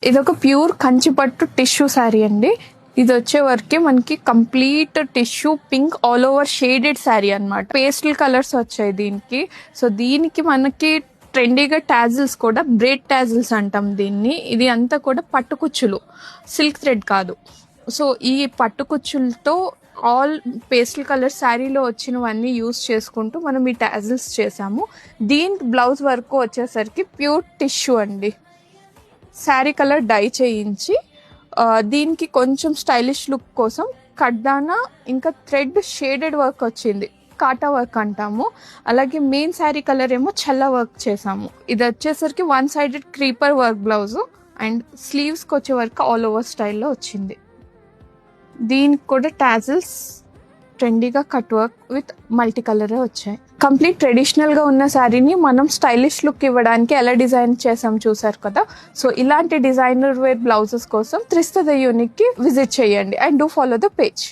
ఇది ఒక ప్యూర్ కంచిపట్టు టిష్యూ శారీ అండి. ఇది వచ్చే వరకు మనకి complete tissue pink all over shaded sari అనమాట. పేస్టల్ కలర్స్ వచ్చాయి దీనికి. సో దీనికి మనకి ట్రెండీగా టాజిల్స్ కూడా బ్రేడ్ టాజిల్స్ అంటాం దీన్ని. ఇది అంతా కూడా పట్టుకుచ్చులు, సిల్క్ థ్రెడ్ కాదు. సో ఈ పట్టుకుచ్చులతో ఆల్ పేస్టల్ కలర్ శారీలో వచ్చినవన్నీ యూస్ చేసుకుంటూ మనం ఈ టాజిల్స్ చేసాము. దీని బ్లౌజ్ వరకు వచ్చేసరికి ప్యూర్ టిష్యూ అండి. శారీ కలర్ డై చేయించి దీనికి కొంచెం స్టైలిష్ లుక్ కోసం కడ్దానా ఇంకా థ్రెడ్ షేడెడ్ వర్క్ వచ్చింది, కాటా వర్క్ అంటాము. అలాగే మెయిన్ శారీ కలర్ ఏమో చల్ల వర్క్ చేసాము. ఇది వచ్చేసరికి 1 sided creeper work blouse and స్లీవ్స్కి వచ్చే వరకు ఆల్ ఓవర్ స్టైల్లో వచ్చింది. దీనికి కూడా టాజిల్స్ ట్రెండీగా కట్ వర్క్ విత్ మల్టీ కలరే వచ్చాయి. కంప్లీట్ ట్రెడిషనల్గా ఉన్న శారీని మనం స్టైలిష్ లుక్ ఇవ్వడానికి ఎలా డిజైన్ చేసాం చూసారు కదా. సో ఇలాంటి డిజైనర్ వేర్ బ్లౌజెస్ కోసం త్రిస్త ద యూనిక్కి విజిట్ చేయండి and do follow the page.